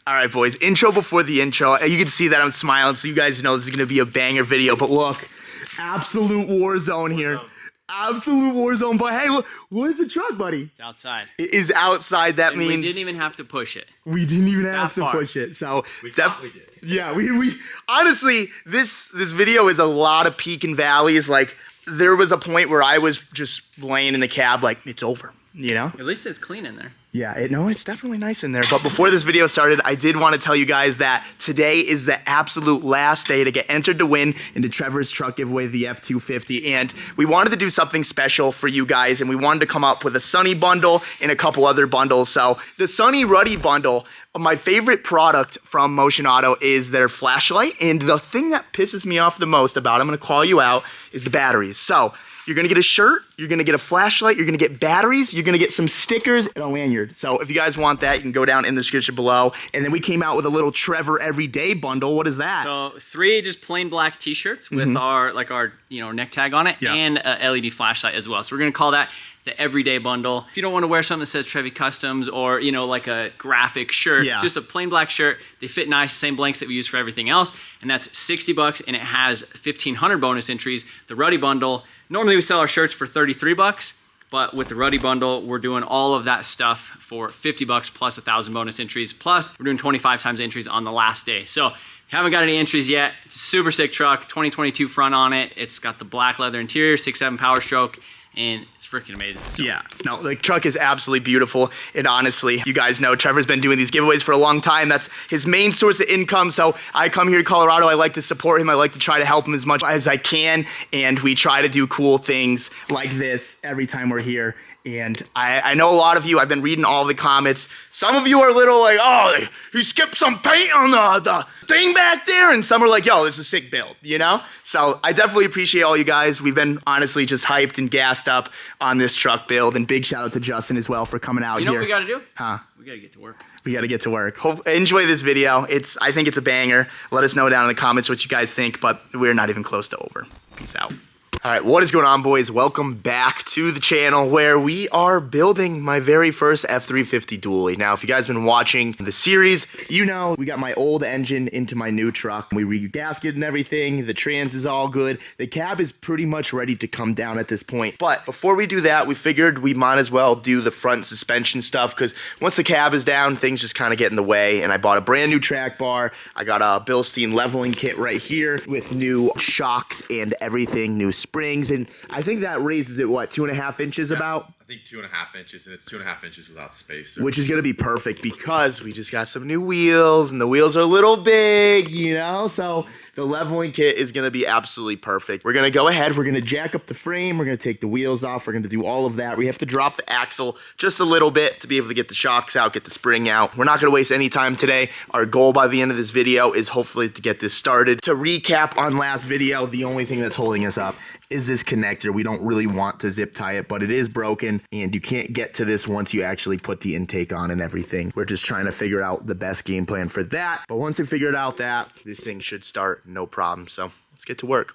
All right, boys, intro before the intro. You can see that I'm smiling, so you guys know this is going to be a banger video. But look, absolute war zone here. Absolute war zone. But hey, look, where's the truck, buddy? It's outside. It is outside. That means we didn't even have to push it. We didn't even have to push it. So we thought we did. Yeah, we honestly, this video is a lot of peak and valleys. Like, there was a point where I was just laying in the cab like, it's over, you know? At least it's clean in there. Yeah, no, it's definitely nice in there. But before this video started, I did want to tell you guys that today is the absolute last day to get entered to win into Trevor's truck giveaway, the F350. And we wanted to do something special for you guys, and we wanted to come up with a Sunny bundle and a couple other bundles. So the Sunny Ruddy bundle, my favorite product from Motion Auto is their flashlight. And the thing that pisses me off the most about, I'm going to call you out, is the batteries. So you're going to get a shirt, you're going to get a flashlight, you're going to get batteries, you're going to get some stickers and a lanyard. So if you guys want that, you can go down in the description below. And then we came out with a little Trevor Everyday bundle. What is that? So 3 just plain black t-shirts with our neck tag on it, and a LED flashlight as well. So we're going to call that the Everyday bundle. If you don't want to wear something that says Trevi Customs or, like a graphic shirt, just a plain black shirt. They fit nice, same blanks that we use for everything else. And that's $60 and it has 1,500 bonus entries. The Ruddy bundle, normally we sell our shirts for $33, but with the Ruddy bundle, we're doing all of that stuff for $50 plus 1,000 bonus entries. Plus, we're doing 25 times entries on the last day. So, if you haven't got any entries yet, it's a super sick truck, 2022 front on it. It's got the black leather interior, 6.7 Power Stroke, and it's freaking amazing. So. Yeah, no, the truck is absolutely beautiful. And honestly, you guys know Trevor's been doing these giveaways for a long time. That's his main source of income. So I come here to Colorado. I like to support him. I like to try to help him as much as I can. And we try to do cool things like this every time we're here. And I know a lot of you, I've been reading all the comments. Some of you are a little like, oh, he skipped some paint on the thing back there. And some are like, yo, this is a sick build, you know? So I definitely appreciate all you guys. We've been honestly just hyped and gassed up on this truck build. And big shout out to Justin as well for coming out here. You know what we got to do? Huh? We got to get to work. We got to get to work. Enjoy this video. I think it's a banger. Let us know down in the comments what you guys think, but we're not even close to over. Peace out. All right, what is going on, boys? Welcome back to the channel where we are building my very first F350 dually. Now, if you guys have been watching the series, you know we got my old engine into my new truck. We re-gasketed and everything. The trans is all good. The cab is pretty much ready to come down at this point. But before we do that, we figured we might as well do the front suspension stuff because once the cab is down, things just kind of get in the way. And I bought a brand new track bar. I got a Bilstein leveling kit right here with new shocks and everything, new springs, and I think that raises it, what, 2.5 inches about? I think 2.5 inches, and it's 2.5 inches without spacer. Which is going to be perfect because we just got some new wheels, and the wheels are a little big, you know? So the leveling kit is going to be absolutely perfect. We're going to go ahead, we're going to jack up the frame, we're going to take the wheels off, we're going to do all of that. We have to drop the axle just a little bit to be able to get the shocks out, get the spring out. We're not going to waste any time today. Our goal by the end of this video is hopefully to get this started. To recap on last video, the only thing that's holding us up is this connector. We don't really want to zip tie it, but it is broken and you can't get to this once you actually put the intake on and everything. We're just trying to figure out the best game plan for that. But once we figured out that, this thing should start no problem. So let's get to work.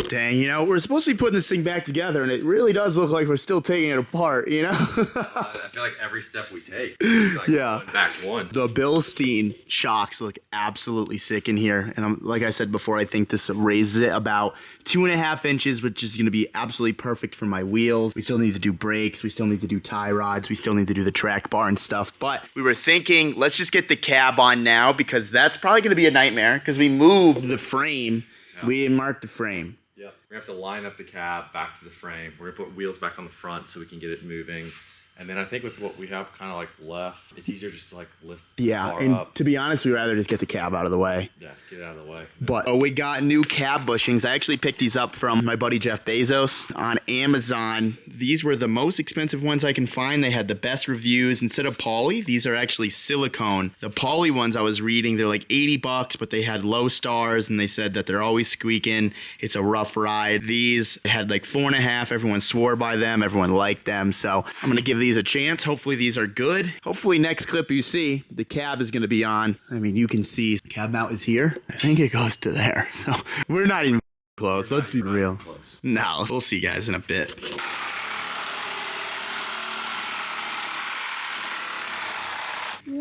Dang, you know, we're supposed to be putting this thing back together and it really does look like we're still taking it apart, you know? I feel like every step we take is like back one. The Bilstein shocks look absolutely sick in here. And like I said before, I think this raises it about 2.5 inches, which is going to be absolutely perfect for my wheels. We still need to do brakes. We still need to do tie rods. We still need to do the track bar and stuff. But we were thinking, let's just get the cab on now because that's probably going to be a nightmare because we moved the frame. Yeah. We didn't mark the frame. Yeah, we have to line up the cab back to the frame. We're gonna put wheels back on the front so we can get it moving. And then I think with what we have kind of like left, it's easier just to like lift the car and up. To be honest, we'd rather just get the cab out of the way. Yeah, get it out of the way. But we got new cab bushings. I actually picked these up from my buddy Jeff Bezos on Amazon. These were the most expensive ones I can find. They had the best reviews. Instead of poly, these are actually silicone. The poly ones I was reading, they're like $80, but they had low stars and they said that they're always squeaking. It's a rough ride. These had like 4.5. Everyone swore by them. Everyone liked them. So I'm going to give these a chance. Hopefully these are good. Hopefully next clip you see, the cab is going to be on. I mean, you can see the cab mount is here. I think it goes to there. So we're not even close. Let's be real. No, we'll see you guys in a bit.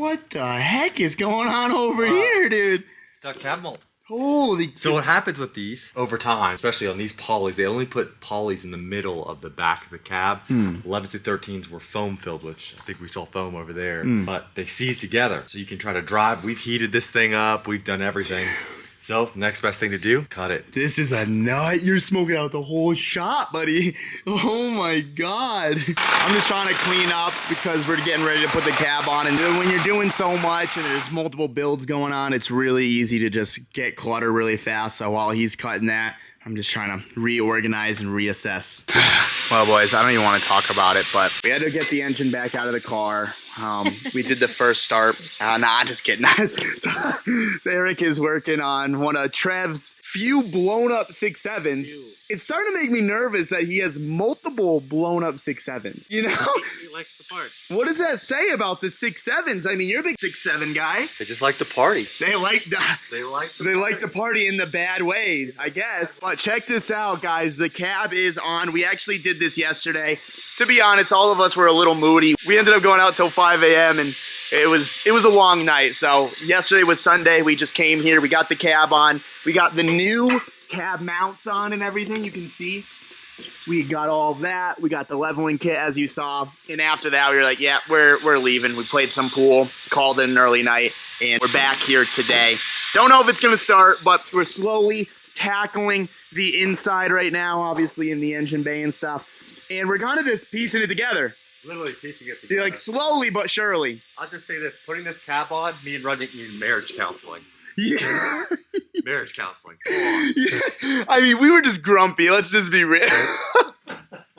What the heck is going on over here, dude? Stuck cab mold. Holy. So what happens with these over time, especially on these polys, they only put polys in the middle of the back of the cab. 11s to 13s were foam filled, which I think we saw foam over there, but they seize together. So you can try to drive. We've heated this thing up. We've done everything. So the next best thing to do, cut it. This is a nut. You're smoking out the whole shop, buddy. Oh my God. I'm just trying to clean up because we're getting ready to put the cab on. And when you're doing so much and there's multiple builds going on, it's really easy to just get clutter really fast. So while he's cutting that, I'm just trying to reorganize and reassess. Well, boys, I don't even want to talk about it, but we had to get the engine back out of the car. We did the first start. Nah, just kidding. So Eric is working on one of Trev's few blown up 6.7s. It's starting to make me nervous that he has multiple blown up 6.7s. You know? He likes the parts. What does that say about the 6.7s? I mean, you're a big 6.7 guy. They just like to party. They like They like the party in the bad way, I guess. But check this out, guys. The cab is on. We actually did this yesterday. To be honest, all of us were a little moody. We ended up going out till 5 a.m. and it was a long night. So yesterday was Sunday. We just came here. We got the cab on. We got the new cab mounts on and everything. You can see we got all of that. We got the leveling kit, as you saw. And after that, we were like, yeah, we're leaving. We played some pool, called it an early night, and we're back here today. Don't know if it's going to start, but we're slowly tackling the inside right now, obviously in the engine bay and stuff. And we're kind of just piecing it together. Literally piecing it together. Like slowly but surely. I'll just say this, putting this cab on, me and Rudnick need marriage counseling. Yeah. Marriage counseling. Yeah. I mean, we were just grumpy. Let's just be real.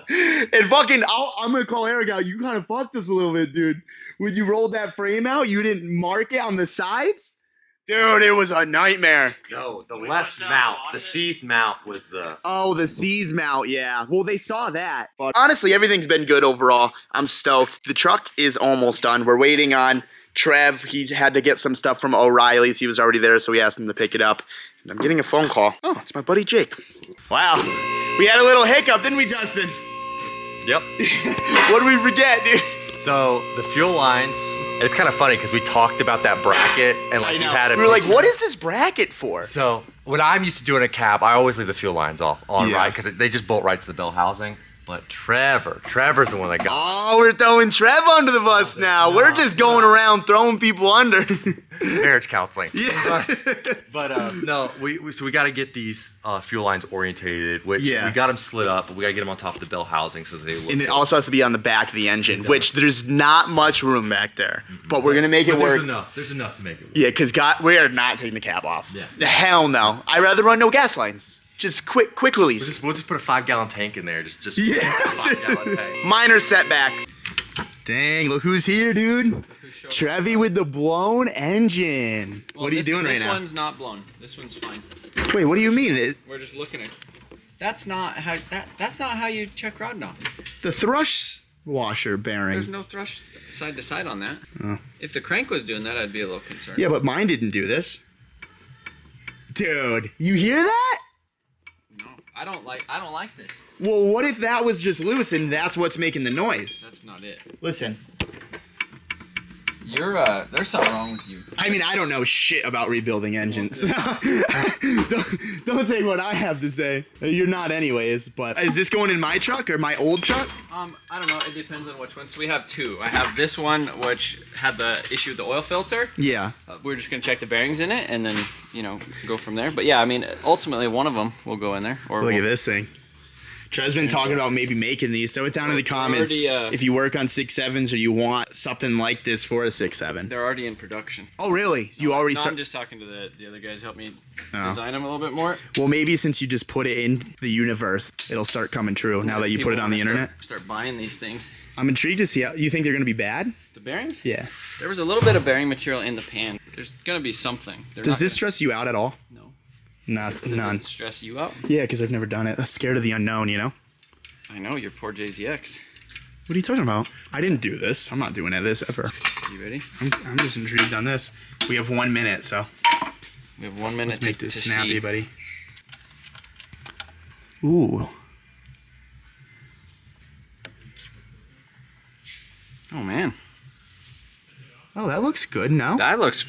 And fucking, I'm going to call Eric out. You kind of fucked us a little bit, dude. When you rolled that frame out, you didn't mark it on the sides? Dude, it was a nightmare. No, the left mount, the C's mount was the... Oh, the C's mount, yeah. Well, they saw that. But honestly, everything's been good overall. I'm stoked. The truck is almost done. We're waiting on Trev. He had to get some stuff from O'Reilly's. He was already there, so we asked him to pick it up. And I'm getting a phone call. Oh, it's my buddy Jake. Wow. We had a little hiccup, didn't we, Justin? Yep. What did we forget, dude? So, the fuel lines... It's kind of funny because we talked about that bracket and like you had it. We were like, what is this bracket for? So when I'm used to doing a cab, I always leave the fuel lines on right because they just bolt right to the bell housing. But Trevor's the one that got. Oh, we're throwing Trev under the bus now. We're just going around throwing people under. Marriage counseling. Yeah. But no, so we got to get these fuel lines orientated, which we got them slid up, but we got to get them on top of the bell housing so that they look. And it also has to be on the back of the engine, which there's not much room back there. But we're gonna make it work. There's enough to make it work. Yeah, because we are not taking the cab off. Yeah. Hell no. I'd rather run no gas lines. Just quick release. We'll just put a 5-gallon tank in there. Just yeah. 5-gallon tank. Minor setbacks. Dang, look who's here, dude. Trevi with the blown engine. Well, what are you doing right now? This one's not blown. This one's fine. Wait, what do you mean? We're just looking at. That's not how you check rod knob. The thrush washer bearing. There's no thrush side to side on that. Oh. If the crank was doing that, I'd be a little concerned. Yeah, but mine didn't do this. Dude, you hear that? No, I don't like this. Well, what if that was just loose and that's what's making the noise? That's not it. Listen. There's something wrong with you. I mean, I don't know shit about rebuilding engines. don't take what I have to say. You're not anyways, but is this going in my truck or my old truck? I don't know. It depends on which one. So we have two. I have this one, which had the issue with the oil filter. Yeah. We're just going to check the bearings in it and then, go from there. But yeah, I mean, ultimately one of them will go in there. Or look at this thing. Trev's been talking about maybe making these. Throw it down in the comments if you work on 6.7s or you want something like this for a 6.7. They're already in production. Oh, really? You already I'm just talking to the other guys who help me design them a little bit more. Well, maybe since you just put it in the universe, it'll start coming true now that you put it on the internet. Start buying these things. I'm intrigued to see how you think they're going to be bad. The bearings? Yeah. There was a little bit of bearing material in the pan. There's going to be something. Does this stress you out at all? No. None. Does it stress you out? Yeah, because I've never done it. I'm scared of the unknown, you know? I know, your poor JZX. What are you talking about? I didn't do this. I'm not doing this ever. You ready? I'm just intrigued on this. We have 1 minute, so. We have 1 minute Let's make this snappy, see. buddy. Ooh. Oh, man. Oh, that looks good. No, That looks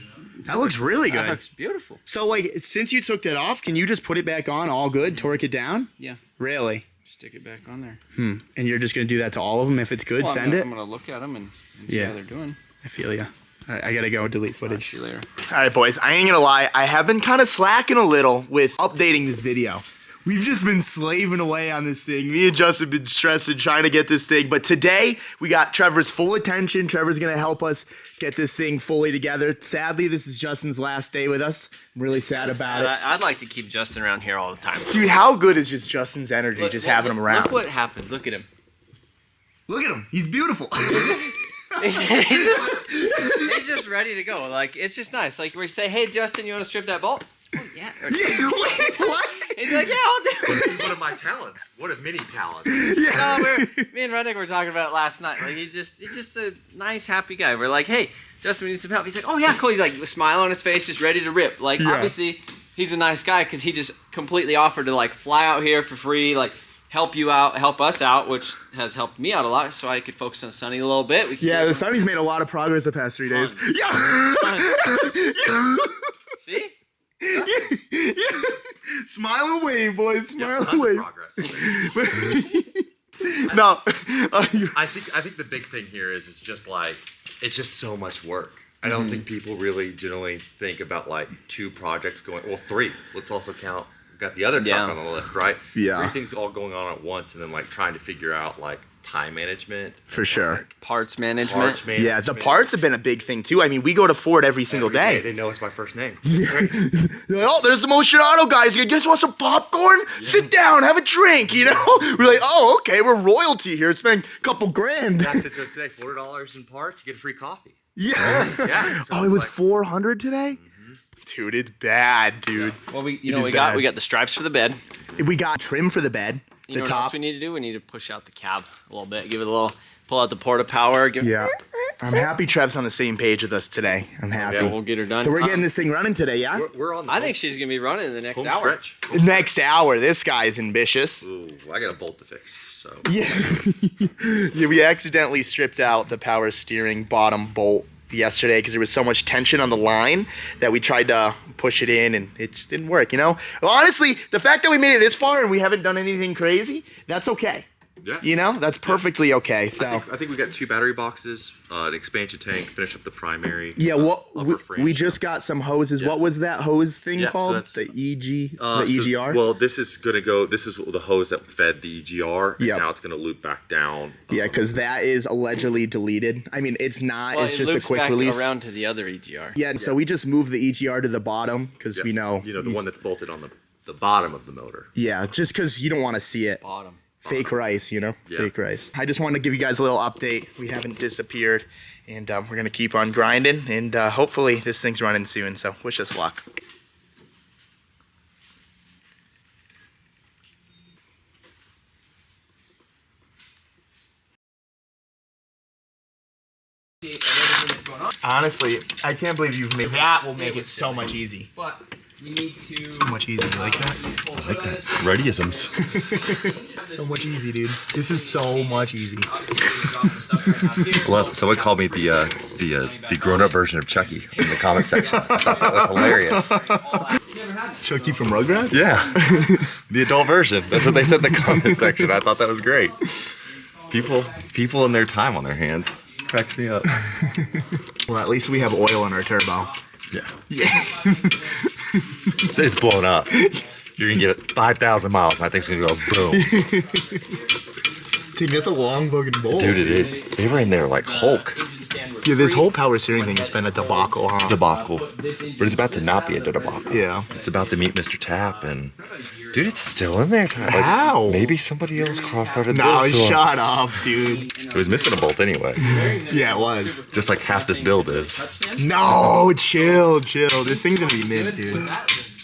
really good. That looks beautiful. So, like, since you took that off, can you just put it back on all good, torque it down? Yeah. Really? Stick it back on there. And you're just going to do that to all of them if it's good? Send it? I'm going to look at them and see how they're doing. I feel ya. I got to go delete footage. See you later. All right, boys, I ain't going to lie. I have been kind of slacking a little with updating this video. We've just been slaving away on this thing. Me and Justin have been stressing trying to get this thing. But today, we got Trevor's full attention. Trevor's going to help us get this thing fully together. Sadly, this is Justin's last day with us. I'm really sad about it. I'd like to keep Justin around here all the time. Dude, how good is just Justin's energy, having him around? Look what happens. Look at him. Look at him. He's beautiful. He's just ready to go. Like, it's just nice. Like, we say, hey, Justin, you want to strip that bolt? Oh, yeah. What? He's like, yeah, I'll do it. This is one of my talents. One of many talents. No, me and Reddick were talking about it last night. Like, he's just a nice, happy guy. We're like, hey, Justin, we need some help. He's like, oh, yeah, cool. He's like, a smile on his face, just ready to rip. Like, obviously, he's a nice guy because he just completely offered to, like, fly out here for free, like, help you out, help us out, which has helped me out a lot, so I could focus on Sonny a little bit. The Sonny's made a lot of progress the past 3 days. See? Smile and wave, boys. Smile and wave. Progress. No. I think the big thing here is just like it's just so much work. I don't think people really generally think about like 2 projects going. Well, 3. Let's also count. We've got the other truck on the left, right? Yeah. 3 things all going on at once, and then like trying to figure out like time management. For sure. Like, Parts management. Yeah, the parts have been a big thing too. I mean, we go to Ford every single day. They know it's my first name. They're like, oh, there's the Motion Auto guys. You just want some popcorn? Sit down, have a drink, you know? We're like, oh, okay, we're royalty here. It's been a couple grand. And I said to us today, $4 in parts, you get a free coffee. Yeah. Yeah. So Oh, it was like, 400 today? Dude, it's bad, dude. Well, we got the stripes for the bed. We got trim for the bed. You know the what top. else we need to do? We need to push out the cab a little bit. Give it a little, pull out the porta power. Yeah. I'm happy Trev's on the same page with us today. I'm happy. Yeah, we'll get her done. So we're getting this thing running today, yeah? we're on the I think she's gonna be running in the next home hour. stretch. Next hour. This guy's ambitious. Ooh, I got a bolt to fix, so. Yeah. Yeah, we accidentally stripped out the power steering bottom bolt yesterday because there was so much tension on the line that we tried to push it in and it just didn't work, you know? Well, honestly, the fact that we made it this far and we haven't done anything crazy, that's okay. Yeah. You know, that's perfectly okay. So I think we got 2 battery boxes, an expansion tank, finish up the primary. yeah, upper frame we stuff. just got some hoses. Yeah. What was that hose thing Yeah, so called? that's- The EG, So- the EGR. Well, this is gonna go. This is the hose that fed the EGR. And Yep. now it's gonna loop back down. Yeah, because that is allegedly deleted. I mean, it's not. Well, it's it just a loops quick back release. around to the other EGR. Yeah, and so we just moved the EGR to the bottom because we know. You know the one that's bolted on the bottom of the motor. Yeah, just because you don't want to see it. Bottom. Fake rice, you know? Yeah. Fake rice. I just wanted to give you guys a little update. We haven't disappeared, and we're going to keep on grinding, and hopefully this thing's running soon, so wish us luck. Honestly, I can't believe you've made that. Will make it so much easy. But you need to. So much easier. You like that? I like that. Radiisms. So much easy, dude. This is so much easy. Well, someone called me the grown-up version of Chucky in the comment section. I thought that was hilarious. Chucky from Rugrats? Yeah, the adult version. That's what they said in the comment section. I thought that was great. People in their time on their hands cracks me up. Well, at least we have oil in our turbo. Yeah, Yeah. it's blown up. You're gonna get it 5,000 miles, and I think it's gonna go boom. Dude, that's a long fucking bolt. Dude, it is. They were in there like Hulk. Yeah, this whole power steering thing has been a debacle, huh? Debacle. But it's about to not be a debacle. Yeah. It's about to meet Mr. Tap, and dude, it's still in there. Like, How? Maybe somebody else crossed out a No, this. So shut up, dude. it was missing a bolt anyway. Yeah, it was. Just like half this build is. No, chill. This thing's gonna be mint, dude.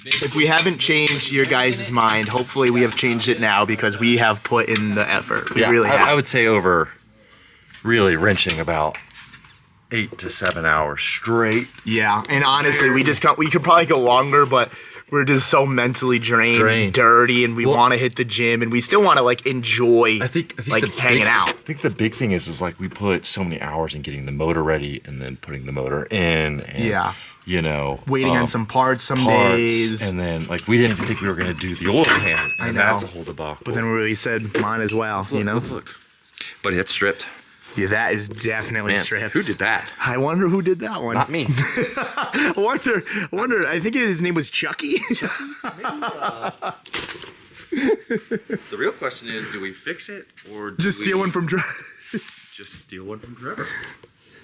If we haven't changed your guys' mind, hopefully we have changed it now because we have put in the effort. We really have. I would say over really wrenching about 8 to 7 hours straight. Yeah, and honestly, we could probably go longer, but we're just so mentally drained. Dirty, and we want to hit the gym, and we still want to like enjoy. I think like hanging out. I think the big thing is like we put so many hours in getting the motor ready and then putting the motor in. And, you know, waiting on some parts days, and then like we didn't think we were gonna do the oil pan, and that's a whole debacle. But then we said mine as well. Let's look. But it's stripped. Yeah, that is definitely stripped. Who did that? I wonder who did that one. Not me. I wonder. I think his name was Chucky. The real question is, do we fix it or just steal one from Trevor? Just steal one from Trevor.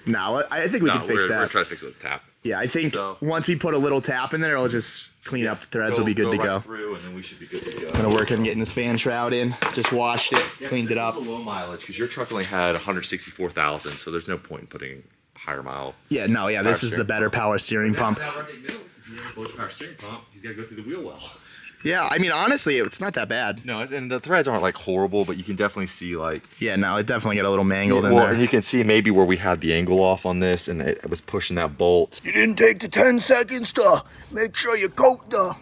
No, I think we can fix that. We're trying to fix it with a tap. Yeah, I think once we put a little tap in there, it'll just clean up the threads. We'll be good to go. Through, and then we should be good to go. I'm gonna work on getting this fan shroud in. Just washed it, cleaned it up. It's a low mileage because your truck only had 164,000, so there's no point in putting higher mile. Yeah, this is the better power steering pump. Now, if you have a power steering pump, he's got to go through the wheel well. Yeah, I mean, honestly, it's not that bad. No, and the threads aren't like horrible, but you can definitely see like. Yeah, no, it definitely got a little mangled in there. And you can see maybe where we had the angle off on this, and it was pushing that bolt. You didn't take the 10 seconds to make sure you coat the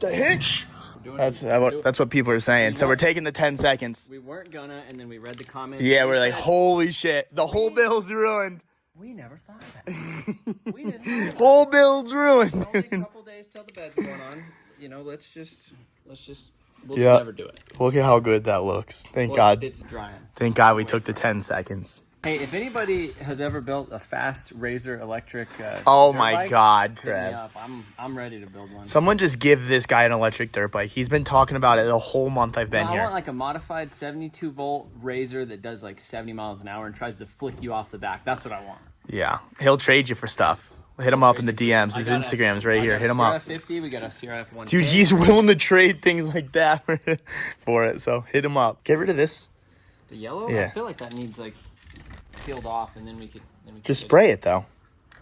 hitch. That's what people are saying. So we're taking the 10 seconds. We weren't gonna, and then we read the comments. Yeah, we're like, holy shit, the whole build's ruined. We never thought of that. We didn't. Whole build's ruined. Only a couple days till the bed's going on. You know, let's just we'll just never do it. Look at how good that looks. Thank God. It's drying. Thank God we took the 10 seconds. Hey, if anybody has ever built a fast Razor electric oh dirt my bike, God, hit me Trev. up. I'm ready to build one. Someone just give this guy an electric dirt bike. He's been talking about it the whole month I've been here. I want like a modified 72 volt Razor that does like 70 miles an hour and tries to flick you off the back. That's what I want. Yeah, he'll trade you for stuff. Hit him up in the DMs. His Instagram's right here. Hit him up. F350, we got a CRF 110. Dude, he's willing to trade things like that for it. So hit him up. Get rid of this. The yellow? Yeah. I feel like that needs like peeled off, and then we could just spray it though.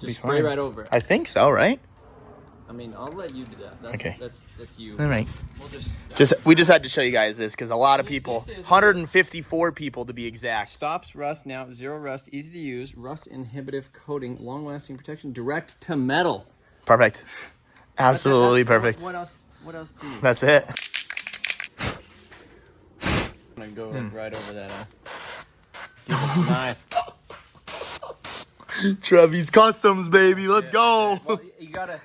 Just spray right over it. I think so, right? I mean, I'll let you do that. Okay. That's you. All right. We'll We just had to show you guys this because a lot of people, 154 people to be exact. Stops rust now, zero rust, easy to use, rust inhibitive coating, long lasting protection, direct to metal. Perfect. Absolutely perfect. What else do you need? That's it. I'm gonna go right over that. Nice. Trevi's Customs, baby. Let's go. Well, you gotta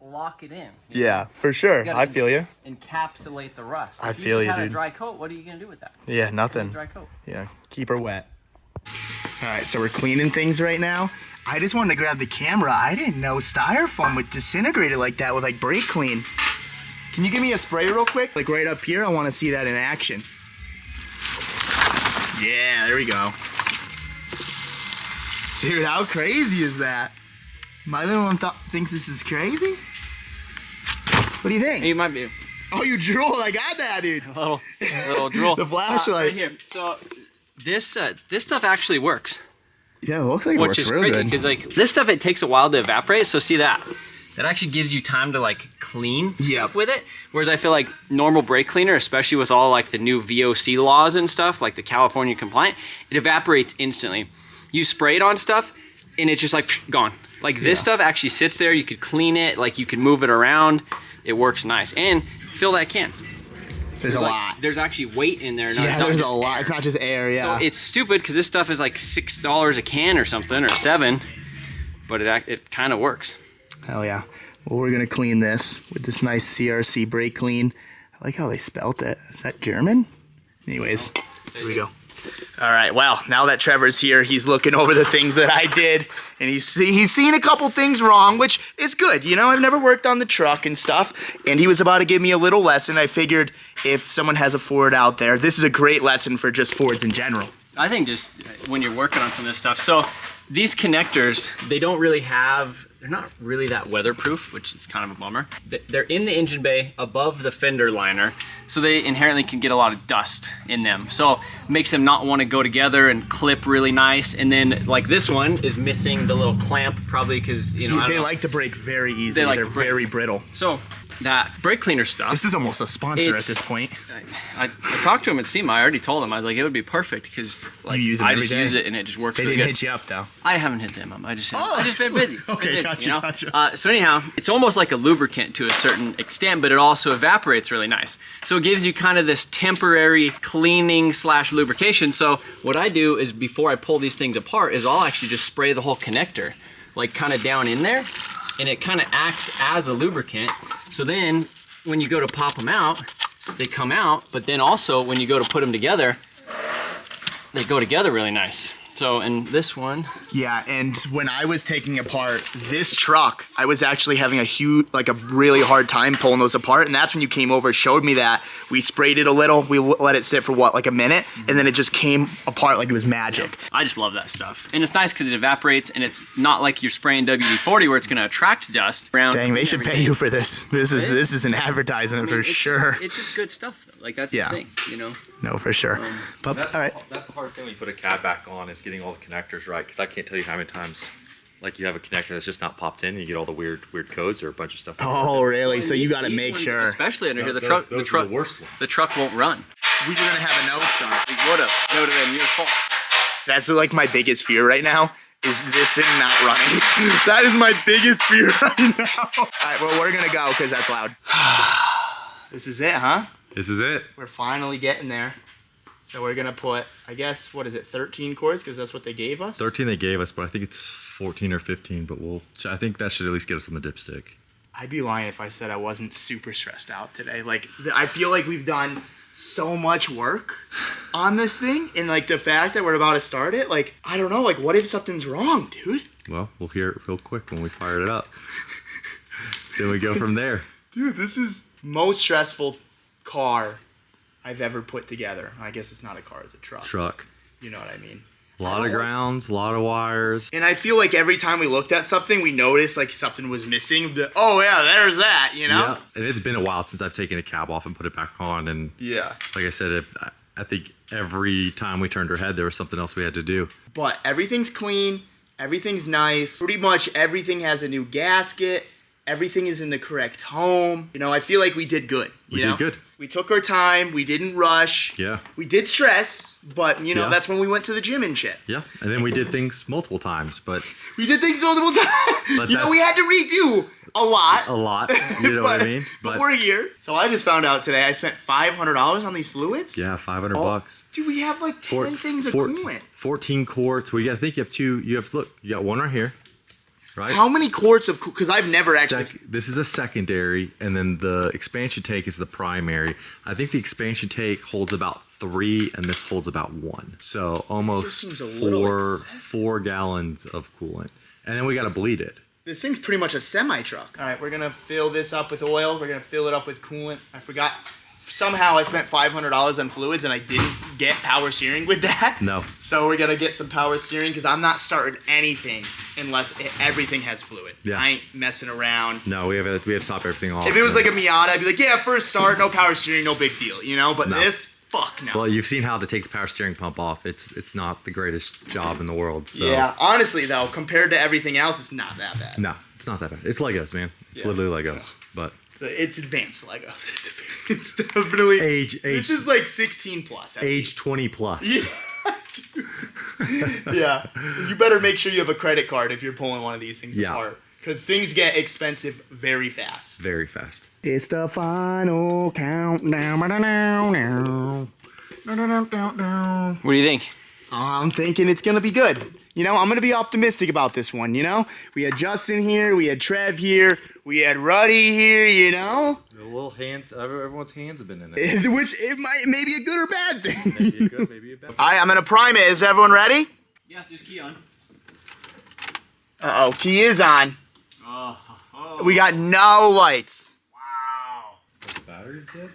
lock it in. Yeah, for sure. I feel you. Encapsulate the rust. I feel you, had dude. a dry coat, what are you gonna do with that? Yeah, nothing. Dry coat. Yeah, keep her wet. All right, so we're cleaning things right now. I just wanted to grab the camera. I didn't know styrofoam would disintegrate it like that with like brake clean. Can you give me a spray real quick? Like right up here, I want to see that in action. Yeah, there we go. Dude, how crazy is that? My little one thinks this is crazy? What do you think? You might be. Oh, you drooled. I got that, dude. A little drool. The flashlight. Right here. So this stuff actually works. Yeah, it looks like it Which works is real crazy good. because like this stuff, it takes a while to evaporate. So see that actually gives you time to like clean stuff with it. Whereas I feel like normal brake cleaner, especially with all like the new VOC laws and stuff, like the California compliant, it evaporates instantly. You spray it on stuff and it's just like gone. Like this stuff actually sits there. You could clean it. Like you can move it around. It works nice. And fill that can. There's a lot. There's actually weight in there. Yeah, there's a lot. It's not just air, yeah. So it's stupid because this stuff is like $6 a can or something, or $7, but it kind of works. Hell yeah. Well, we're gonna clean this with this nice CRC brake clean. I like how they spelt it. Is that German? Anyways, here we go. All right, well, now that Trevor's here, he's looking over the things that I did, and he's seen a couple things wrong, which is good. You know, I've never worked on the truck and stuff, and he was about to give me a little lesson. I figured if someone has a Ford out there, this is a great lesson for just Fords in general. I think just when you're working on some of this stuff. So these connectors, they're not really that weatherproof, which is kind of a bummer. They're in the engine bay above the fender liner, so they inherently can get a lot of dust in them. So it makes them not want to go together and clip really nice. And then like this one is missing the little clamp, probably because, you know, They like to break very easily. They're very brittle. So that brake cleaner stuff. This is almost a sponsor at this point. I talked to him at SEMA. I already told him. I was like, it would be perfect because like, I just use it and it just works. They really didn't good. hit you up though. I haven't hit them up. I just been busy. Okay, Gotcha. So anyhow, it's almost like a lubricant to a certain extent, but it also evaporates really nice. So it gives you kind of this temporary cleaning / lubrication. So what I do is before I pull these things apart is I'll actually just spray the whole connector, like kind of down in there, and it kind of acts as a lubricant. So then when you go to pop them out, they come out, but then also when you go to put them together, they go together really nice. So, and this one. Yeah, and when I was taking apart this truck, I was actually having a really hard time pulling those apart, and that's when you came over, showed me that. We sprayed it a little, we let it sit for what, like a minute, and then it just came apart like it was magic. Yeah, I just love that stuff. And it's nice because it evaporates, and it's not like you're spraying WD-40 where it's gonna attract dust around. Dang, they should pay you for this. This is an advertisement for sure. It's just good stuff, though. Like, that's the thing, you know? No, for sure. But, all right. That's the hardest thing when you put a cab back on is getting all the connectors right. Because I can't tell you how many times, like, you have a connector that's just not popped in, and you get all the weird codes or a bunch of stuff. Oh, really? So you got to These make ones, sure. especially under here, the Those truck, are the worst ones. the truck won't run. We were gonna have a no start. We would have. That would have been your fault. That's like my biggest fear right now. Is this thing not running? That is my biggest fear right now. All right, well, we're gonna go because that's loud. This is it, huh? This is it. We're finally getting there. So we're gonna put, I guess, what is it, 13 quarts? Because that's what they gave us. 13 they gave us, but I think it's 14 or 15. But I think that should at least get us on the dipstick. I'd be lying if I said I wasn't super stressed out today. Like, I feel like we've done so much work on this thing, and like the fact that we're about to start it, like, I don't know, like, what if something's wrong, dude? Well, we'll hear it real quick when we fire it up. Then we go from there. Dude, this is most stressful car I've ever put together. I guess it's not a car, it's a truck. Truck. You know what I mean? A lot of grounds, a lot of wires. And I feel like every time we looked at something, we noticed like something was missing. Oh yeah, there's that, you know? Yeah, and it's been a while since I've taken a cab off and put it back on. And yeah, like I said, I think every time we turned our head, there was something else we had to do. But everything's clean, everything's nice. Pretty much everything has a new gasket. Everything is in the correct home. You know, I feel like we did good. We did good. We took our time. We didn't rush. Yeah. We did stress, but, you know, Yeah. that's when we went to the gym and shit. Yeah, and then we did things multiple times, but... We did things multiple times. But You know, we had to redo a lot. A lot, you know what I mean? But we're here. So I just found out today I spent $500 on these fluids. Yeah, 500 bucks. Dude, we have like 10 things of coolant. 14 quarts. I think you have two. You got one right here, right? How many quarts of, because I've never actually. This is a secondary, and then the expansion tank is the primary. I think the expansion tank holds about 3, and this holds about 1. So almost Just seems a little excessive. 4 gallons of coolant. And then we got to bleed it. This thing's pretty much a semi-truck. All right, we're going to fill this up with oil. We're going to fill it up with coolant. I forgot. Somehow I spent $500 on fluids, and I didn't get power steering with that. No. So we're going to get some power steering, because I'm not starting anything unless everything has fluid. Yeah. I ain't messing around. No, we have to top everything off. If it was like a Miata, I'd be like, yeah, first start, no power steering, no big deal, you know? But No. this, fuck no. Well, you've seen how to take the power steering pump off. It's not the greatest job in the world. So. Yeah, honestly, though, compared to everything else, it's not that bad. No, it's not that bad. It's Legos, man. It's literally Legos. But It's advanced Legos. It's advanced. It's definitely... age. This is like 16 plus. at age least. 20 plus. Yeah. You better make sure you have a credit card if you're pulling one of these things Yeah. apart. Because things get expensive very fast. Very fast. It's the final countdown. What do you think? I'm thinking it's going to be good. You know, I'm going to be optimistic about this one, you know? We had Justin here, we had Trev here, we had Ruddy here, you know? The little hands, everyone's hands have been in it. Which it may be a good or bad thing. Maybe a good, maybe a bad. All right, I'm going to prime it. Is everyone ready? Yeah, just key on. Uh-oh, key is on. Oh. We got no lights. Wow. The battery's dead?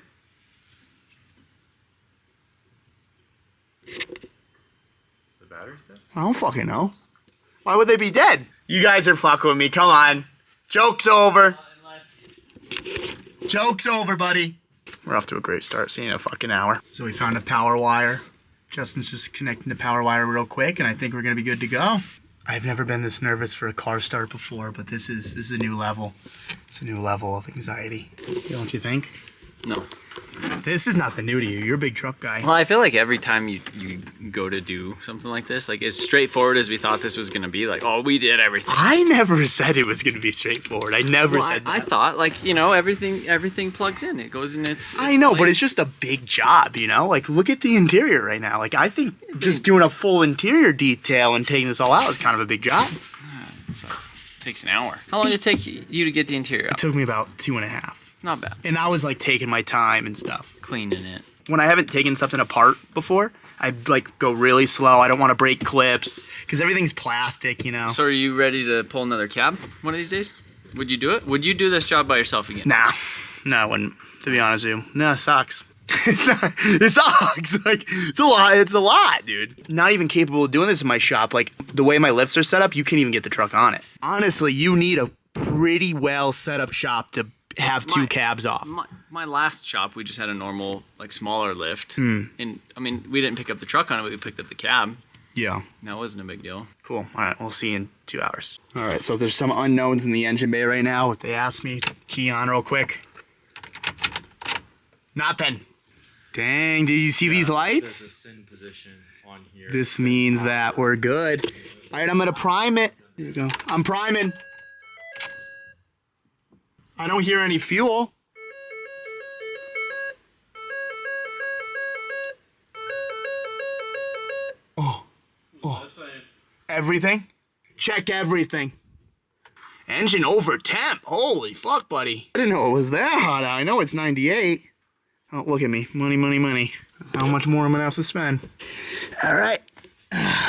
The battery's dead? I don't fucking know. Why would they be dead? You guys are fucking with me. Come on. Joke's over. Joke's over, buddy. We're off to a great start. See you in a fucking hour. So we found a power wire. Justin's just connecting the power wire real quick, and I think we're gonna be good to go. I've never been this nervous for a car start before, but this is a new level. It's a new level of anxiety. Don't you think? No. This is nothing new to you. You're a big truck guy. Well, I feel like every time you go to do something like this, like as straightforward as we thought this was going to be, like, oh, we did everything. I never said it was going to be straightforward. I never said that. I thought, like, you know, everything plugs in. It goes in its I know, but place. it's just a big job, you know? Like, look at the interior right now. Like, I think just doing a full interior detail and taking this all out is kind of a big job. It takes an hour. How long did it take you to get the interior It out? took me about 2.5. Not bad. And I was, like, taking my time and stuff. Cleaning it. When I haven't taken something apart before, I, like, go really slow. I don't want to break clips because everything's plastic, you know? So are you ready to pull another cab one of these days? Would you do it? Would you do this job by yourself again? Nah. No, I wouldn't, to be honest with you. No, it sucks. It sucks. Like, it's a lot. It's a lot, dude. Not even capable of doing this in my shop. Like, the way my lifts are set up, you can't even get the truck on it. Honestly, you need a pretty well set up shop to have two cabs off. My last shop, we just had a normal, like, smaller lift. And, I mean, we didn't pick up the truck on it, but we picked up the cab. Yeah. That wasn't a big deal. Cool. All right, we'll see you in 2 hours. All right, so there's some unknowns in the engine bay right now. What they asked me to key on real quick. Nothing. Dang, did you see these lights? There's a sin position on here. This means that we're good. All right, I'm gonna prime it. Here we go. I'm priming. I don't hear any fuel. Oh. Everything? Check everything. Engine over temp. Holy fuck, buddy. I didn't know it was that hot. I know it's 98. Oh, look at me. Money, money, money. How much more I'm gonna have to spend. All right.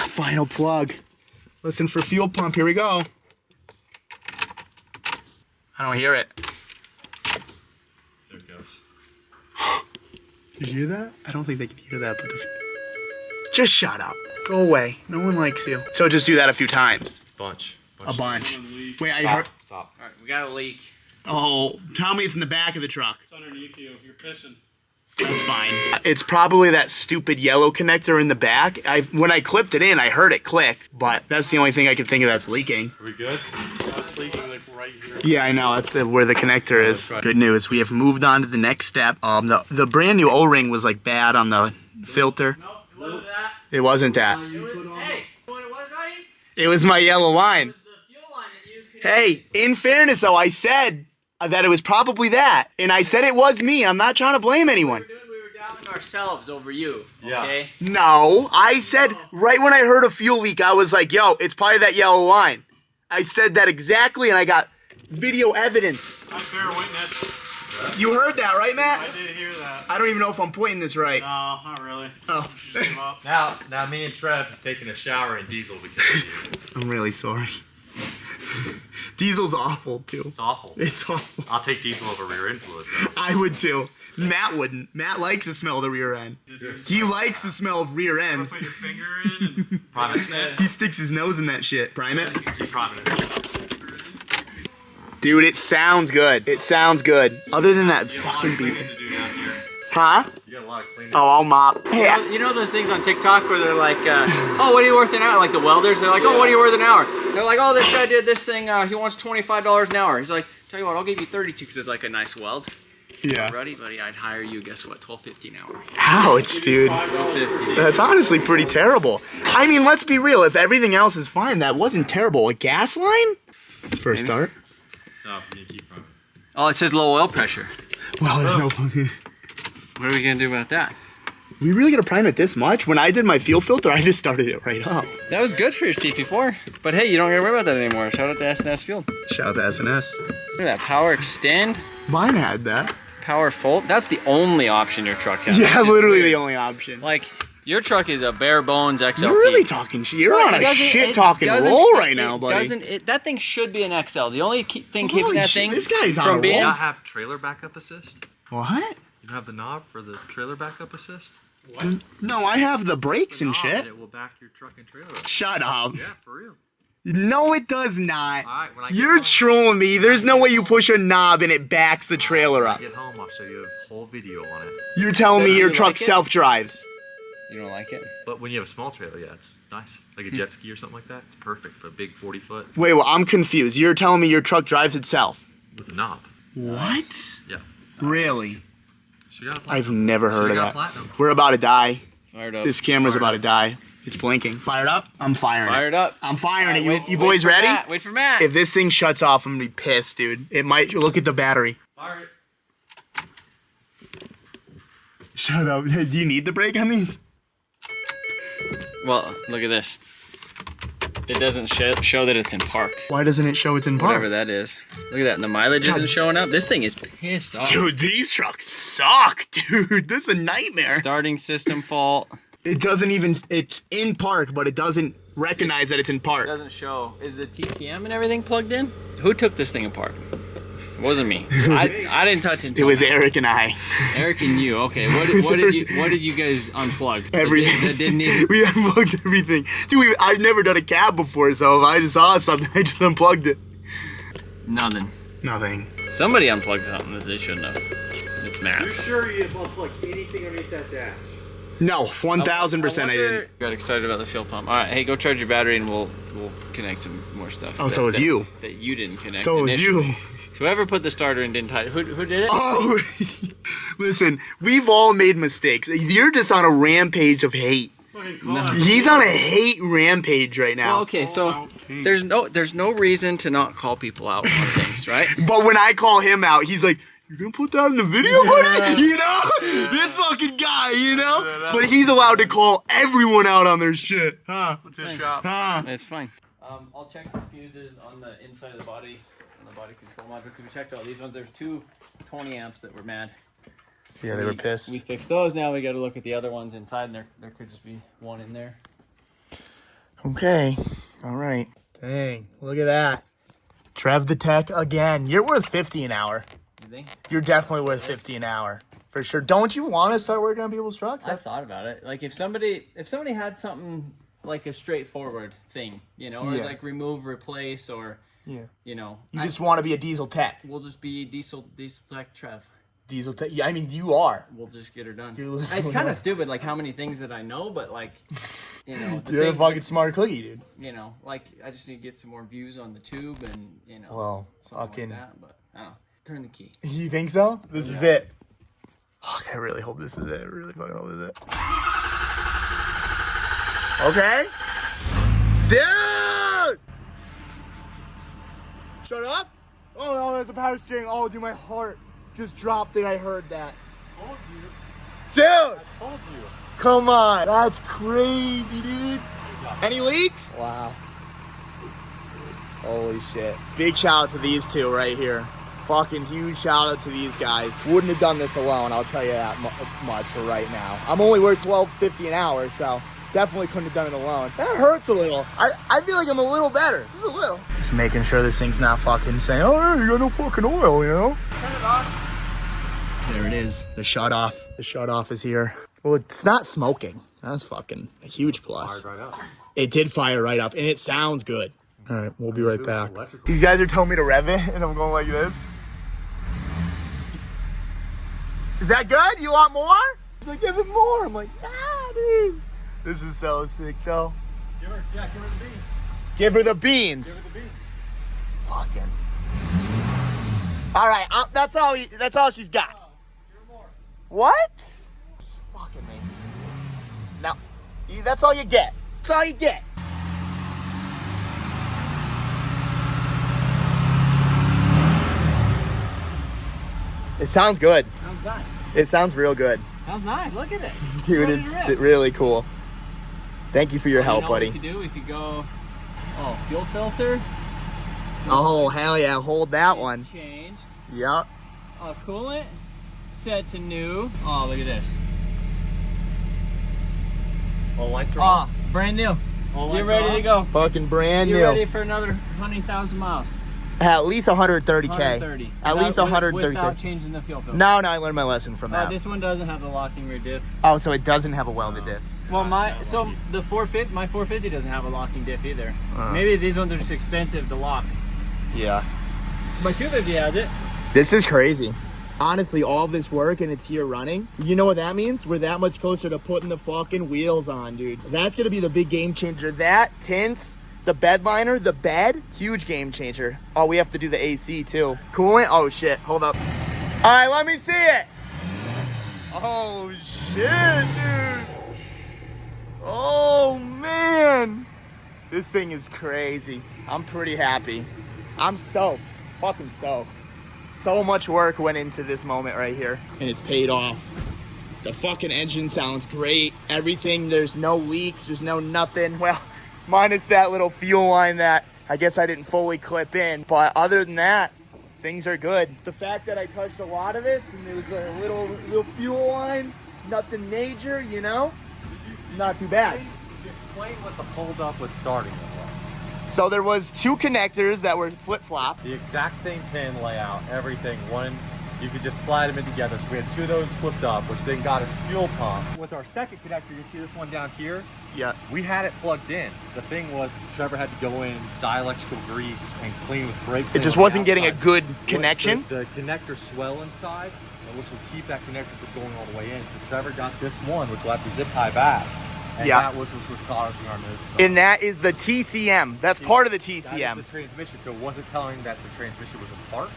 Final plug. Listen for fuel pump. Here we go. I don't hear it. There it goes. Did you hear that? I don't think they can hear that, but just shut up. Go away. No one likes you. So just do that a few times. Bunch. A bunch. Wait, I Stop. heard. Stop. All right, we got a leak. Oh, tell me it's in the back of the truck. It's underneath you. You're pissing. That's fine. It's probably that stupid yellow connector in the back. When I clipped it in, I heard it click, but that's the only thing I can think of that's leaking. Are we good? It's leaking like right here. Yeah, I know. That's where the connector is. that's right. Good news. We have moved on to the next step. The brand new O-ring was like bad on the filter. Nope, it wasn't that. It wasn't that. Hey, you know what it was, buddy? It was my yellow line. It was the fuel line that you could... Hey, in fairness though, I said that it was probably that, and I said it was me. I'm not trying to blame anyone. We were doubting ourselves over you, Yeah. okay? No, I said right when I heard a fuel leak, I was like, yo, it's probably that yellow line. I said that exactly, and I got video evidence. I bear witness. You heard that, right, I Matt? did hear that. I don't even know if I'm pointing this right. No, not really. Oh. Just give up. Now me and Trev have taken a shower in diesel because of you. I'm really sorry. Diesel's awful, too. It's awful. It's awful. I'll take diesel over rear end fluid though. I would, too. Matt wouldn't. Matt likes the smell of the rear end. He likes the smell of rear ends. Put your finger in and Prime it. He sticks his nose in that shit. Prime it. Keep priming it. Dude, it sounds good. It sounds good. Other than that You got a lot fucking of beep. cleaning to do down here. Huh? You got a lot of cleaning. Oh, I'll mop. Hey, You know those things on TikTok where they're like, oh, what are you worth an hour? Like the welders, they're like, oh, what are you worth an hour? They're like, oh, this guy did this thing, he wants $25 an hour. He's like, tell you what, I'll give you 32 because it's like a nice weld. yeah. Buddy, I'd hire you, guess what, $12.50 an hour. Ouch, dude. $12.50. That's honestly pretty terrible. I mean, let's be real. If everything else is fine, that wasn't terrible. A gas line? For a start? No, you keep priming. Oh, it says low oil pressure. Well, there's no... What are we gonna do about that? We really gotta prime it this much? When I did my fuel filter, I just started it right up. That was good for your CP4. But hey, you don't gotta worry about that anymore. Shout out to S&S Fuel. Shout out to SNS. Look at that, power extend, Mine had that. power fold. That's the only option your truck has. Yeah, literally the only option. Like, your truck is a bare bones XLT. You're really talking shit. You're on a shit-talking roll right now, buddy. That thing should be an XL. The only thing keeping Holy that shit, thing this guy's on from a being... You roll. not have trailer backup assist? What? You don't have the knob for the trailer backup assist? No, I have the brakes and Knob, shit. and it will back your truck and trailer up. Shut up. Yeah, for real. No, it does not. Alright, when I get You're home- trolling me. There's no way you push a knob and it backs the trailer When I up. get home, I'll show you a whole video on it. You're telling me Do your you truck like it? self-drives. You don't like it? But when you have a small trailer, yeah, it's nice. Like a jet ski or something like that. It's perfect. But a big 40-foot Wait, well, I'm confused. You're telling me your truck drives itself. with a knob. What? Yeah. Really? She got a I've platinum. never heard of got that. platinum. We're about to die. Fired up. This camera's about to die. It's blinking. Fired up? I'm firing Fired it. up. I'm firing it. Wait- You wait boys for ready? Matt. Wait for Matt. If this thing shuts off, I'm gonna be pissed, dude. It might. Look at the battery. Fire it. Shut up. Do you need the brake on these? Well, look at this. It doesn't show that it's in park. Why doesn't it show it's in park? Whatever that is. Look at that. And the mileage isn't showing up. This thing is pissed off. Dude, these trucks suck, dude. This is a nightmare. Starting system fault. It doesn't even. It's in park, but it doesn't recognize that it's in park. It doesn't show. Is the TCM and everything plugged in? Who took this thing apart? It wasn't me. I didn't touch it. It was Eric and I. Eric and you. Okay. What did you guys unplug? Everything. That didn't need. We unplugged everything. Dude, I've never done a cab before, so if I just saw something, I just unplugged it. Nothing. Nothing. Somebody unplugged something that they shouldn't have. It's Matt. You sure you didn't plug anything underneath that dash? No, 1,000% I didn't. Got excited about the fuel pump. All right, hey, go charge your battery and we'll connect some more stuff. Oh, so it was you. That you didn't connect. So it was you. initially. So whoever put the starter in didn't tie. Who did it? Oh, listen, we've all made mistakes. You're just on a rampage of hate. Fucking call No. out. He's on a hate rampage right now. Well, okay, so there's no reason to not call people out on things, right? But when I call him out, he's like, "You're gonna put that in the video, buddy?" You know? This fucking guy, you know? But he's allowed to call everyone out on their shit. Huh? What's his shop? Huh? It's fine. I'll check the fuses on the inside of the body, on the body control module. Because we checked all these ones. There's two 20 amps that were mad. Yeah, So they were pissed. We fixed those. Now we got to look at the other ones inside, and there could just be one in there. Okay. All right. Dang. Look at that. Trev the Tech again. You're worth 50 an hour. You think? You're definitely worth 50 an hour. For sure. Don't you want to start working on people's trucks? I thought about it. Like if somebody had something like a straightforward thing, you know, or Yeah. like remove, replace, or Yeah. you know, You just want to be a diesel tech. we'll just be diesel tech Trev. Diesel tech. Yeah, I mean, you are. We'll just get her done. You're- It's kind of stupid, like how many things that I know, but like, you know, the You're a thing, fucking smart cookie, dude. you know, like I just need to get some more views on the tube and you know, Well, something fucking. like that. But I don't know. Turn the key. You think so? This is it. Fuck, I really hope this is it. I really fucking hope this is it. Okay. Dude! Shut up. Oh no, there's a power steering. Oh, dude, my heart just dropped and I heard that. Told you. Dude! Told you. Come on. That's crazy, dude. Any leaks? Wow. Holy shit. Big shout out to these two right here. Fucking huge shout out to these guys. Wouldn't have done this alone, I'll tell you that much right now. I'm only worth $12.50 an hour, so definitely couldn't have done it alone. That hurts a little. I feel like I'm a little better. Just a little. Just making sure this thing's not fucking saying, "Oh, hey, you got no fucking oil," you know? Turn it on. There it is. The shut off. The shut off is here. Well, it's not smoking. That's fucking a huge plus. Fired right up. It did fire right up, and it sounds good. All right, we'll be right back. electrical. These guys are telling me to rev it, and I'm going like this. Is that good? You want more? He's like, give it more. I'm like, ah, dude. This is so sick, though. Give her the beans. Give her the beans. Give her the beans. Fucking. All right, that's all. That's all she's got. Give her more. What? Just fucking me. Now, that's all you get. That's all you get. It sounds good. Sounds nice. It sounds real good. Sounds nice. Look at it. Dude, Ready it's to rip. really cool. Thank you for your help, You know buddy. What you could do if you go, fuel filter Oh, hell yeah. Hold that one. changed. Yep. Coolant set to new. Oh, look at this. All lights are on. Oh, brand new. All You're lights ready are to on. go. Fucking brand You're new. ready for another 100,000 miles. At least 130K. 130. At least 130K. Without changing the fuel filter. No, I learned my lesson from that. This one doesn't have the locking rear diff. Oh, so it doesn't have a welded diff. Well, the 450, my 450 doesn't have a locking diff either. Uh-huh. Maybe these ones are just expensive to lock. Yeah. My 250 has it. This is crazy. Honestly, all this work and it's here running. You know what that means? We're that much closer to putting the fucking wheels on, dude. That's gonna be the big game changer. That, tints, the bed liner, the bed, huge game changer. Oh, we have to do the AC too. Coolant? Oh shit, hold up. All right, let me see it. Oh shit, dude. Oh man. This thing is crazy. I'm pretty happy. I'm stoked. Fucking stoked. So much work went into this moment right here. And it's paid off. The fucking engine sounds great. Everything, there's no leaks, there's no nothing. Well, minus that little fuel line that I guess I didn't fully clip in. But other than that, things are good. The fact that I touched a lot of this and there was a little fuel line, nothing major, you know? Not too bad. Explain what the holdup with starting it was. So there was 2 connectors that were flip-flop. The exact same pin layout, everything. One, you could just slide them in together. So we had 2 of those flipped up, which then got us fuel pump. With our second connector, you see this one down here? Yeah. We had it plugged in. The thing was, Trevor had to go in, dielectrical grease, and clean with brake cleaner. It just on the wasn't getting a outside. good connection. The connector swell inside, which will keep that connector from going all the way in. So Trevor got this one, which we'll have to zip tie back. And Yeah. that was causing our nose stuff. And that is the TCM. That's part of the That is TCM, the transmission, so it wasn't telling that the transmission was apart.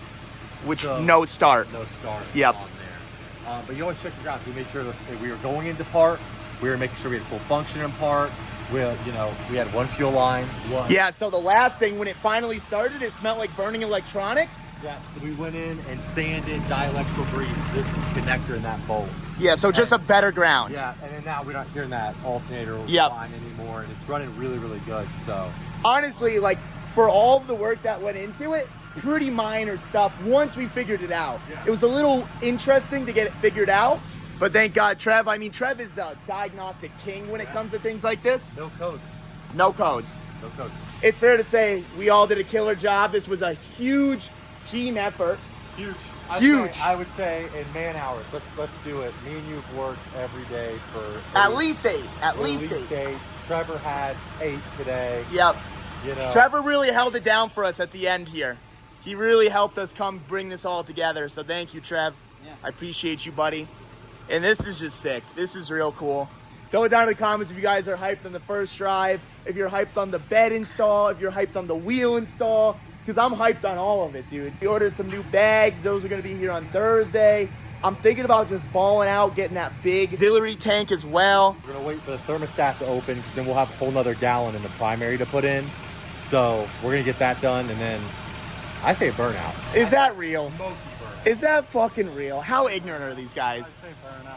which So, no start. No start Yep. on there. But you always check your grounds. We made sure that we were going into part. We were making sure we had full function in part. We had 1 fuel line. Yeah, so the last thing, when it finally started, it smelled like burning electronics. Yeah, so we went in and sanded dielectrical grease this connector and that bolt. Yeah, so just a better ground. Yeah, and then now we're not hearing that alternator Yep. line anymore, and it's running really, really good. So Honestly, like, for all of the work that went into it, pretty minor stuff once we figured it out. Yeah. It was a little interesting to get it figured out, but thank God, Trev is the diagnostic king when it comes to things like this. no codes. No codes. No codes. It's fair to say we all did a killer job. This was a huge team effort. Huge. Huge. I would say in man hours. Let's do it. Me and you've worked every day for At least 8. At least 8. 8. Trevor had 8 today. Yep. You know. Trevor really held it down for us at the end here. He really helped us come bring this all together. So thank you, Trev. Yeah. I appreciate you, buddy. And this is just sick. This is real cool. Throw it down in the comments if you guys are hyped on the first drive, if you're hyped on the bed install, if you're hyped on the wheel install, because I'm hyped on all of it, dude. We ordered some new bags. Those are going to be here on Thursday. I'm thinking about just balling out, getting that big auxiliary tank as well. We're gonna wait for the thermostat to open because then we'll have a whole nother gallon in the primary to put in. So we're gonna get that done, and then I say burnout. Is that real? Smoky burnout. Is that fucking real? How ignorant are these guys?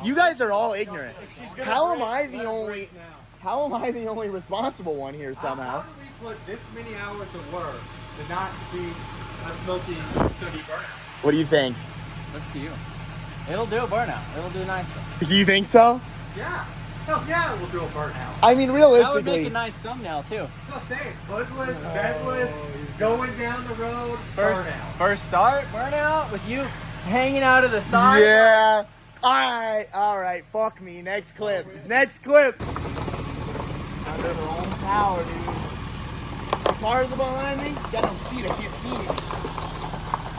You guys are all ignorant. How am I the only responsible one here somehow? How do we put this many hours of work to not see a smoky burnout? What do you think? Up to you. It'll do a burnout. It'll do a nice one. Do you think so? Yeah. Hell yeah, we'll do a burnout. I mean, That would realistically, make a nice thumbnail too. I'm saying, hoodless, bedless, going down the road, burnout. First start burnout with you hanging out of the side. yeah. All right. Fuck me. Next clip. Next clip. Under their own power, dude. The cars are behind me. Got no seat. I can't see anything.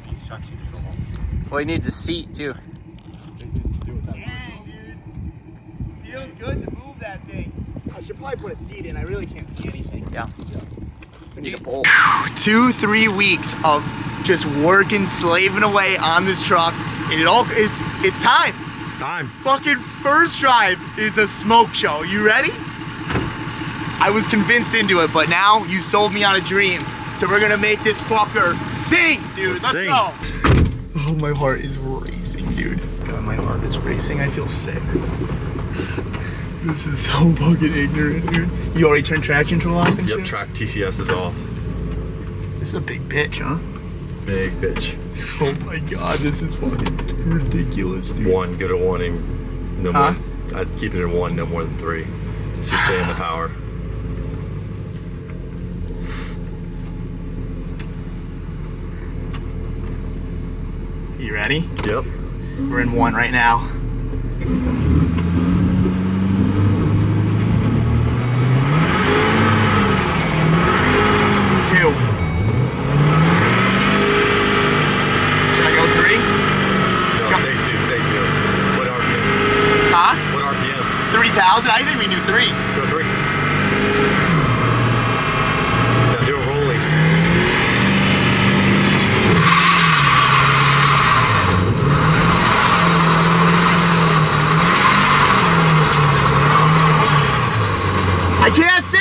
These trucks are so long. Well, he needs a seat too. Dang, dude. Feels good to move that thing. I should probably put a seat in. I really can't see anything. Yeah. I need a pole. 2-3 weeks of just working, slaving away on this truck, and it's time. It's time. Fucking first drive is a smoke show. You ready? I was convinced into it, but now you sold me on a dream. So we're gonna make this fucker sing, dude. Let's sing. go. Oh, my heart is racing, dude. God, my heart is racing. I feel sick. This is so fucking ignorant, dude. You already turned traction control off and Yep, shit? track TCS is off. This is a big bitch, huh? Big bitch. Oh my god, this is fucking ridiculous, dude. 1, go to 1 and no Huh? more. I'd keep it in 1, no more than 3. So you stay in the power. You ready? Yep. We're in 1 right now. Two. Should I go 3? No, Go. stay 2. What RPM? Huh? What RPM? 3,000? I think we knew 3. Go 3. I can't see!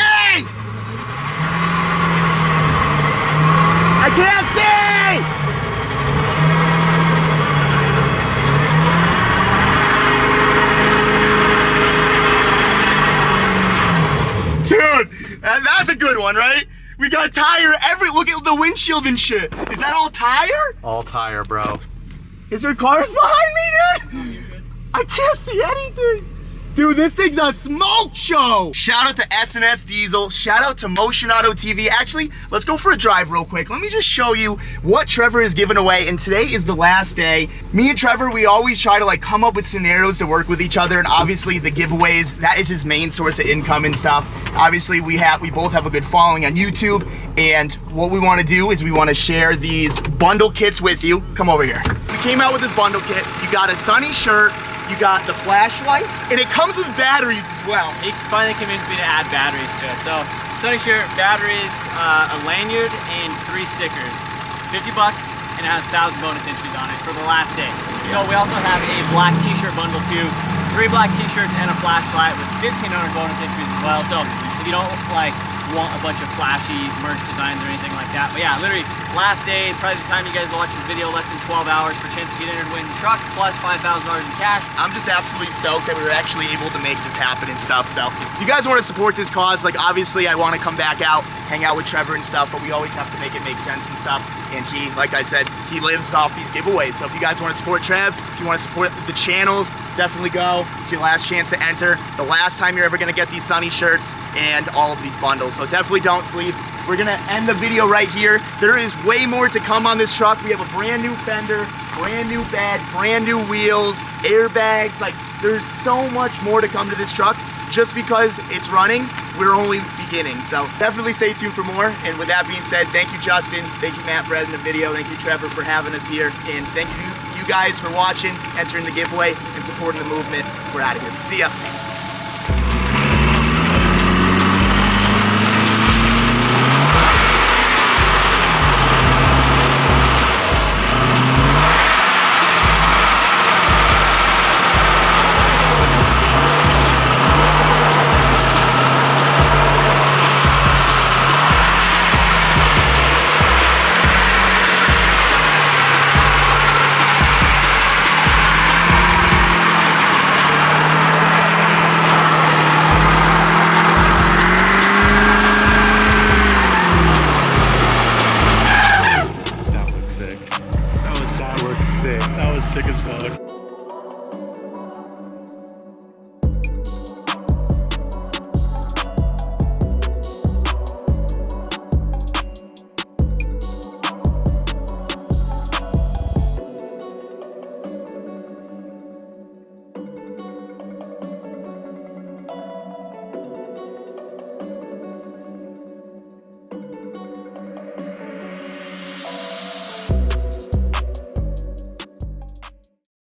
I can't see! Dude, that's a good one, right? We got tire look at the windshield and shit. Is that all tire? All tire, bro. Is there cars behind me, dude? I can't see anything. Dude, this thing's a smoke show. Shout out to S&S Diesel. Shout out to Motion Auto TV. Actually, let's go for a drive real quick. Let me just show you what Trevor is giving away. And today is the last day. Me and Trevor, we always try to like come up with scenarios to work with each other. And obviously the giveaways, that is his main source of income and stuff. Obviously we both have a good following on YouTube. And what we want to do is we want to share these bundle kits with you. Come over here. We came out with this bundle kit. You got a sunny shirt. You got the flashlight, and it comes with batteries as well. He finally convinced me to add batteries to it. So, Sunny Shirt, batteries, a lanyard, and 3 stickers. $50, and it has 1,000 bonus entries on it for the last day. So we also have a black t-shirt bundle too. 3 black t-shirts and a flashlight with 1,500 bonus entries as well. So if you don't like want a bunch of flashy merch designs or anything like that. But yeah, literally last day, probably the time you guys watch this video, less than 12 hours for a chance to get entered to win the truck, plus $5,000 in cash. I'm just absolutely stoked that we were actually able to make this happen and stuff. So if you guys want to support this cause, like obviously I want to come back out, hang out with Trevor and stuff, but we always have to make it make sense and stuff. And he, like I said, he lives off these giveaways. So if you guys want to support Trev, if you want to support the channels, definitely go. It's your last chance to enter. The last time you're ever going to get these Sunny shirts and all of these bundles. So definitely don't sleep. We're going to end the video right here. There is way more to come on this truck. We have a brand new fender, brand new bed, brand new wheels, airbags. Like there's so much more to come to this truck. Just because it's running, we're only beginning. So definitely stay tuned for more. And with that being said, thank you, Justin. Thank you, Matt, for editing the video. Thank you, Trevor, for having us here. And thank you guys for watching, entering the giveaway, and supporting the movement. We're out of here. See ya.